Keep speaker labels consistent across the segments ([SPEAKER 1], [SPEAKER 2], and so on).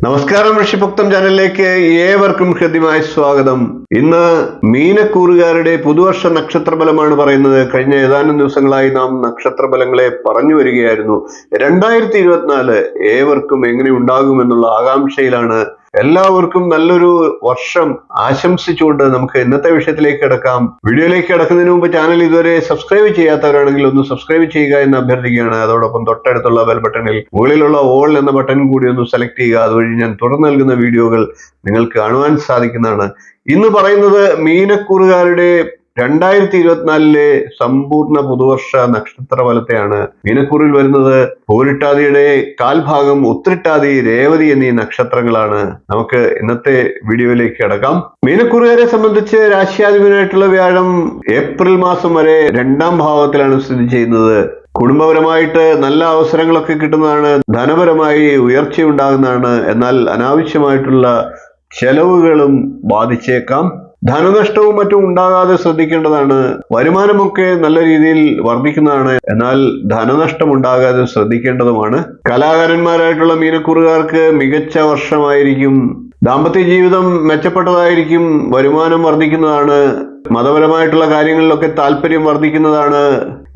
[SPEAKER 1] നമസ്കാരം, ഋഷിഭക്തം ചാനലിലേക്ക് ഏവർക്കും ഹൃദ്യമായ സ്വാഗതം. ഇന്ന് മീനക്കൂറുകാരുടെ പുതുവർഷ നക്ഷത്രഫലമാണ് പറയുന്നത്. കഴിഞ്ഞ ഏതാനും ദിവസങ്ങളായി നാം നക്ഷത്രഫലങ്ങളെ പറഞ്ഞു വരികയായിരുന്നു. 2024 ഏവർക്കും എങ്ങനെ ഉണ്ടാകുമെന്നുള്ള ആകാംക്ഷയിലാണ്. എല്ലാവർക്കും നല്ലൊരു വർഷം ആശംസിച്ചുകൊണ്ട് നമുക്ക് ഇന്നത്തെ വിഷയത്തിലേക്ക് കിടക്കാം. വീഡിയോയിലേക്ക് കിടക്കുന്നതിന് മുമ്പ് ചാനൽ ഇതുവരെ സബ്സ്ക്രൈബ് ചെയ്യാത്തവരാണെങ്കിൽ ഒന്ന് സബ്സ്ക്രൈബ് ചെയ്യുക എന്ന് അഭ്യർത്ഥിക്കുകയാണ്. അതോടൊപ്പം തൊട്ടടുത്തുള്ള ബെൽ ബട്ടണിൽ മുകളിലുള്ള ഓൾ എന്ന ബട്ടൺ കൂടി ഒന്ന് സെലക്ട് ചെയ്യുക. അതുവഴി ഞാൻ തുടർന്ന് നൽകുന്ന വീഡിയോകൾ നിങ്ങൾക്ക് കാണുവാൻ സാധിക്കുന്നതാണ്. ഇന്ന് പറയുന്നത് മീനക്കൂറുകാരുടെ 2024 സമ്പൂർണ്ണ പുതുവർഷ നക്ഷത്ര ഫലത്തെയാണ്. മീനക്കൂറിൽ വരുന്നത് പൂരിട്ടാതിയുടെ കാൽഭാഗം, ഉത്രട്ടാതി, രേവതി എന്നീ നക്ഷത്രങ്ങളാണ്. നമുക്ക് ഇന്നത്തെ വീഡിയോയിലേക്ക് കിടക്കാം. മീനക്കൂറുകാരെ സംബന്ധിച്ച് രാശ്യാധിപനായിട്ടുള്ള വ്യാഴം ഏപ്രിൽ മാസം വരെ 2ാം ഭാവത്തിലാണ് സ്ഥിതി ചെയ്യുന്നത്. കുടുംബപരമായിട്ട് നല്ല അവസരങ്ങളൊക്കെ കിട്ടുന്നതാണ്. ധനപരമായി ഉയർച്ചയുണ്ടാകുന്നതാണ്. എന്നാൽ അനാവശ്യമായിട്ടുള്ള ചെലവുകളും ബാധിച്ചേക്കാം. ധനനഷ്ടവും മറ്റും ഉണ്ടാകാതെ ശ്രദ്ധിക്കേണ്ടതാണ്. വരുമാനമൊക്കെ നല്ല രീതിയിൽ വർദ്ധിക്കുന്നതാണ്. എന്നാൽ ധനനഷ്ടം ഉണ്ടാകാതെ ശ്രദ്ധിക്കേണ്ടതുമാണ്. കലാകാരന്മാരായിട്ടുള്ള മീനക്കൂറുകാർക്ക് മികച്ച വർഷമായിരിക്കും. ദാമ്പത്യ ജീവിതം മെച്ചപ്പെട്ടതായിരിക്കും. വരുമാനം വർദ്ധിക്കുന്നതാണ്. മതപരമായിട്ടുള്ള കാര്യങ്ങളിലൊക്കെ താല്പര്യം വർദ്ധിക്കുന്നതാണ്.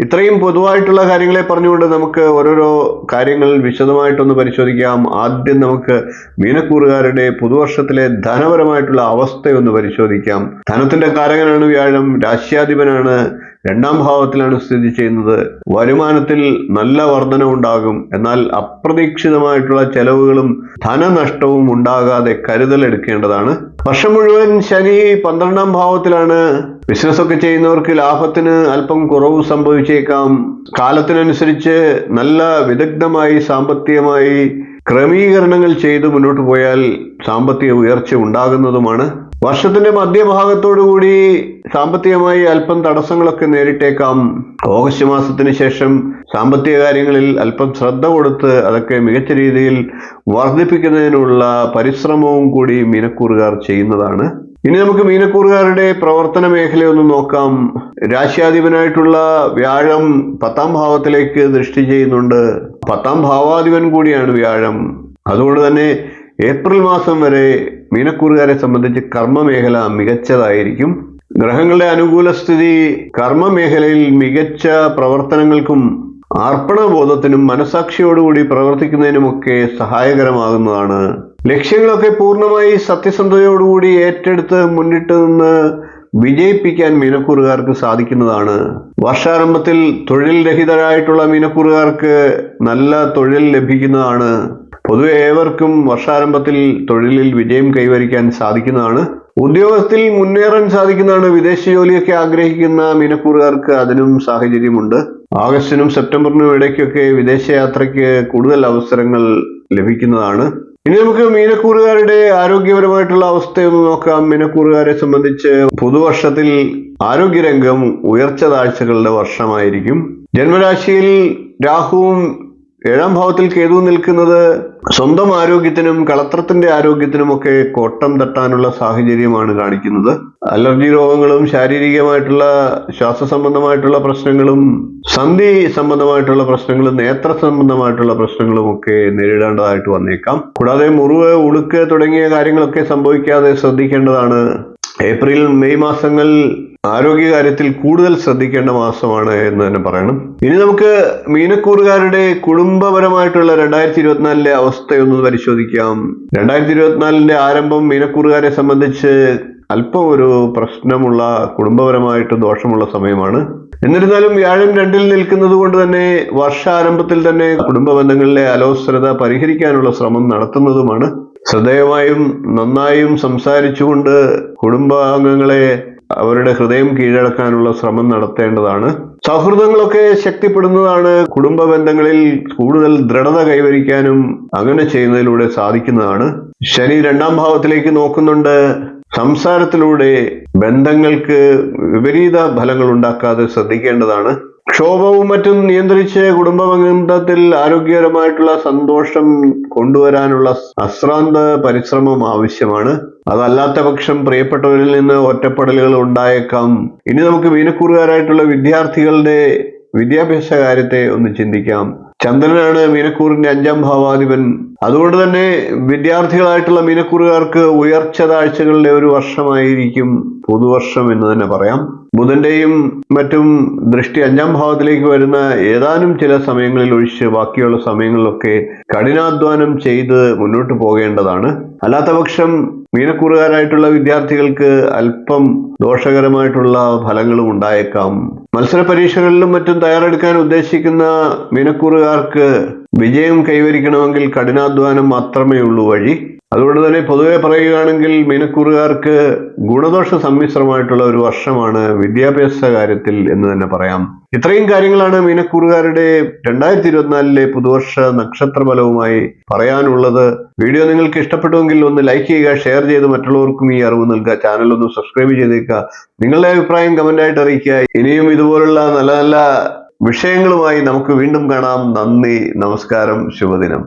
[SPEAKER 1] ഇത്രയും പൊതുവായിട്ടുള്ള കാര്യങ്ങളെ പറഞ്ഞുകൊണ്ട് നമുക്ക് ഓരോരോ കാര്യങ്ങൾ വിശദമായിട്ടൊന്ന് പരിശോധിക്കാം. ആദ്യം നമുക്ക് മീനക്കൂറുകാരുടെ പുതുവർഷത്തിലെ ധനപരമായിട്ടുള്ള അവസ്ഥയൊന്ന് പരിശോധിക്കാം. ധനത്തിന്റെ കാരകനാണ് വ്യാഴം. രാശ്യാധിപനാണ്. 2ാം ഭാവത്തിലാണ് സ്ഥിതി ചെയ്യുന്നത്. വരുമാനത്തിൽ നല്ല വർധന ഉണ്ടാകും. എന്നാൽ അപ്രതീക്ഷിതമായിട്ടുള്ള ചെലവുകളും ധനനഷ്ടവും ഉണ്ടാകാതെ കരുതൽ എടുക്കേണ്ടതാണ്. വർഷം മുഴുവൻ ശനി 12ാം ഭാവത്തിലാണ്. ബിസിനസ് ഒക്കെ ചെയ്യുന്നവർക്ക് ലാഭത്തിന് അല്പം കുറവ് സംഭവിച്ചേക്കാം. കാലത്തിനനുസരിച്ച് നല്ല വിദഗ്ധമായി സാമ്പത്തികമായി ക്രമീകരണങ്ങൾ ചെയ്ത് മുന്നോട്ട് പോയാൽ സാമ്പത്തിക ഉയർച്ച ഉണ്ടാകുന്നതുമാണ്. വർഷത്തിന്റെ മധ്യഭാഗത്തോടുകൂടി സാമ്പത്തികമായി അല്പം തടസ്സങ്ങളൊക്കെ നേരിട്ടേക്കാം. ഓഗസ്റ്റ് മാസത്തിന് ശേഷം സാമ്പത്തിക കാര്യങ്ങളിൽ അല്പം ശ്രദ്ധ കൊടുത്ത് അതൊക്കെ മികച്ച രീതിയിൽ വർദ്ധിപ്പിക്കുന്നതിനുള്ള പരിശ്രമവും കൂടി മീനക്കൂറുകാർ ചെയ്യുന്നതാണ്. ഇനി നമുക്ക് മീനക്കൂറുകാരുടെ പ്രവർത്തന മേഖലയൊന്ന് നോക്കാം. രാശ്യാധിപനായിട്ടുള്ള വ്യാഴം 10ാം ഭാവത്തിലേക്ക് ദൃഷ്ടി ചെയ്യുന്നുണ്ട്. 10ാം ഭാവാധിപൻ കൂടിയാണ് വ്യാഴം. അതുകൊണ്ട് തന്നെ ഏപ്രിൽ മാസം വരെ മീനക്കൂറുകാരെ സംബന്ധിച്ച് കർമ്മമേഖല മികച്ചതായിരിക്കും. ഗ്രഹങ്ങളുടെ അനുകൂല സ്ഥിതി കർമ്മമേഖലയിൽ മികച്ച പ്രവർത്തനങ്ങൾക്കും അർപ്പണബോധത്തിനും മനസാക്ഷിയോടുകൂടി പ്രവർത്തിക്കുന്നതിനുമൊക്കെ സഹായകരമാകുന്നതാണ്. ലക്ഷ്യങ്ങളൊക്കെ പൂർണ്ണമായി സത്യസന്ധതയോടുകൂടി ഏറ്റെടുത്ത് മുന്നിട്ട് നിന്ന് വിജയിപ്പിക്കാൻ മീനക്കൂറുകാർക്ക് സാധിക്കുന്നതാണ്. വർഷാരംഭത്തിൽ തൊഴിൽ രഹിതരായിട്ടുള്ള മീനക്കൂറുകാർക്ക് നല്ല തൊഴിൽ ലഭിക്കുന്നതാണ്. പൊതുവെ ഏവർക്കും വർഷാരംഭത്തിൽ തൊഴിലിൽ വിജയം കൈവരിക്കാൻ സാധിക്കുന്നതാണ്. ഉദ്യോഗത്തിൽ മുന്നേറാൻ സാധിക്കുന്നതാണ്. വിദേശ ജോലിയൊക്കെ ആഗ്രഹിക്കുന്ന മീനക്കൂറുകാർക്ക് അതിനും സാഹചര്യമുണ്ട്. ആഗസ്റ്റിനും സെപ്റ്റംബറിനും ഇടയ്ക്കൊക്കെ വിദേശയാത്രയ്ക്ക് കൂടുതൽ അവസരങ്ങൾ ലഭിക്കുന്നതാണ്. ഇനി നമുക്ക് മീനക്കൂറുകാരുടെ ആരോഗ്യപരമായിട്ടുള്ള അവസ്ഥയൊന്ന് നോക്കാം. മീനക്കൂറുകാരെ സംബന്ധിച്ച് പുതുവർഷത്തിൽ ആരോഗ്യരംഗം ഉയർച്ച താഴ്ചകളുടെ വർഷമായിരിക്കും. ജന്മരാശിയിൽ രാഹുവും 7ാം ഭാവത്തിൽ കേതുവും നിൽക്കുന്നത് സ്വന്തം ആരോഗ്യത്തിനും കളത്രത്തിന്റെ ആരോഗ്യത്തിനുമൊക്കെ കോട്ടം തട്ടാനുള്ള സാഹചര്യമാണ് കാണിക്കുന്നത്. അലർജി രോഗങ്ങളും ശാരീരികമായിട്ടുള്ള ശ്വാസ സംബന്ധമായിട്ടുള്ള പ്രശ്നങ്ങളും സന്ധി സംബന്ധമായിട്ടുള്ള പ്രശ്നങ്ങളും നേത്ര സംബന്ധമായിട്ടുള്ള പ്രശ്നങ്ങളും ഒക്കെ നേരിടേണ്ടതായിട്ട് വന്നേക്കാം. കൂടാതെ മുറിവ്, ഉളുക്ക് തുടങ്ങിയ കാര്യങ്ങളൊക്കെ സംഭവിക്കാതെ ശ്രദ്ധിക്കേണ്ടതാണ്. ഏപ്രിൽ മെയ് മാസങ്ങൾ ആരോഗ്യകാര്യത്തിൽ കൂടുതൽ ശ്രദ്ധിക്കേണ്ട മാസമാണ് എന്ന് തന്നെ പറയണം. ഇനി നമുക്ക് മീനക്കൂറുകാരുടെ കുടുംബപരമായിട്ടുള്ള 2024 അവസ്ഥയൊന്ന് പരിശോധിക്കാം. 2024 ആരംഭം മീനക്കൂറുകാരെ സംബന്ധിച്ച് അല്പം ഒരു പ്രശ്നമുള്ള, കുടുംബപരമായിട്ട് ദോഷമുള്ള സമയമാണ്. എന്നിരുന്നാലും വ്യാഴം 2ൽ നിൽക്കുന്നത് കൊണ്ട് തന്നെ വർഷാരംഭത്തിൽ തന്നെ കുടുംബ ബന്ധങ്ങളിലെ അലോസരത പരിഹരിക്കാനുള്ള ശ്രമം നടത്തുന്നതുമാണ്. ശ്രദ്ധേയമായും നന്നായും സംസാരിച്ചുകൊണ്ട് കുടുംബാംഗങ്ങളെ അവരുടെ ഹൃദയം കീഴടക്കാനുള്ള ശ്രമം നടത്തേണ്ടതാണ്. സൗഹൃദങ്ങളൊക്കെ ശക്തിപ്പെടുന്നതാണ്. കുടുംബ ബന്ധങ്ങളിൽ കൂടുതൽ ദൃഢത കൈവരിക്കാനും അങ്ങനെ ചെയ്യുന്നതിലൂടെ സാധിക്കുന്നതാണ്. ശനി 2ാം ഭാവത്തിലേക്ക് നോക്കുന്നുണ്ട്. സംസാരത്തിലൂടെ ബന്ധങ്ങൾക്ക് വിപരീത ഫലങ്ങൾ ഉണ്ടാക്കാതെ ശ്രദ്ധിക്കേണ്ടതാണ്. ക്ഷോഭവും മറ്റും നിയന്ത്രിച്ച് കുടുംബബന്ധത്തിൽ ആരോഗ്യകരമായിട്ടുള്ള സന്തോഷം കൊണ്ടുവരാനുള്ള അശ്രാന്ത പരിശ്രമം ആവശ്യമാണ്. അതല്ലാത്ത പക്ഷം പ്രിയപ്പെട്ടവരിൽ നിന്ന് ഒറ്റപ്പെടലുകൾ ഉണ്ടായേക്കാം. ഇനി നമുക്ക് മീനക്കൂറുകാരായിട്ടുള്ള വിദ്യാർത്ഥികളുടെ വിദ്യാഭ്യാസ കാര്യത്തെ ഒന്ന് ചിന്തിക്കാം. ചന്ദ്രനാണ് മീനക്കൂറിന്റെ 5ാം ഭാവാധിപൻ. അതുകൊണ്ട് തന്നെ വിദ്യാർത്ഥികളായിട്ടുള്ള മീനക്കൂറുകാർക്ക് ഉയർച്ച താഴ്ചകളുടെ ഒരു വർഷമായിരിക്കും പുതുവർഷം എന്ന് തന്നെ പറയാം. ബുധന്റെയും മറ്റും ദൃഷ്ടി 5ാം ഭാവത്തിലേക്ക് വരുന്ന ഏതാനും ചില സമയങ്ങളിൽ ഒഴിച്ച് ബാക്കിയുള്ള സമയങ്ങളിലൊക്കെ കഠിനാധ്വാനം ചെയ്ത് മുന്നോട്ട് പോകേണ്ടതാണ്. അല്ലാത്ത പക്ഷം മീനക്കൂറുകാരായിട്ടുള്ള വിദ്യാർത്ഥികൾക്ക് അല്പം ദോഷകരമായിട്ടുള്ള ഫലങ്ങളും ഉണ്ടായേക്കാം. മത്സര പരീക്ഷകളിലും മറ്റും തയ്യാറെടുക്കാൻ ഉദ്ദേശിക്കുന്ന മീനക്കൂറുകാർക്ക് വിജയം കൈവരിക്കണമെങ്കിൽ കഠിനാധ്വാനം മാത്രമേ ഉള്ളൂ വഴി. അതുകൊണ്ട് തന്നെ പൊതുവെ പറയുകയാണെങ്കിൽ മീനക്കൂറുകാർക്ക് ഗുണദോഷ സമ്മിശ്രമായിട്ടുള്ള ഒരു വർഷമാണ് വിദ്യാഭ്യാസ കാര്യത്തിൽ എന്ന് തന്നെ പറയാം. ഇത്രയും കാര്യങ്ങളാണ് മീനക്കൂറുകാരുടെ 2024 പുതുവർഷ നക്ഷത്രഫലവുമായി പറയാനുള്ളത്. വീഡിയോ നിങ്ങൾക്ക് ഇഷ്ടപ്പെട്ടുവെങ്കിൽ ഒന്ന് ലൈക്ക് ചെയ്യുക, ഷെയർ ചെയ്ത് മറ്റുള്ളവർക്കും ഈ അറിവ് നൽകുക. ചാനൽ ഒന്ന് സബ്സ്ക്രൈബ് ചെയ്തേക്കുക. നിങ്ങളുടെ അഭിപ്രായം കമന്റായിട്ട് അറിയിക്കുക. ഇനിയും ഇതുപോലുള്ള നല്ല നല്ല വിഷയങ്ങളുമായി നമുക്ക് വീണ്ടും കാണാം. നന്ദി, നമസ്കാരം, ശുഭദിനം.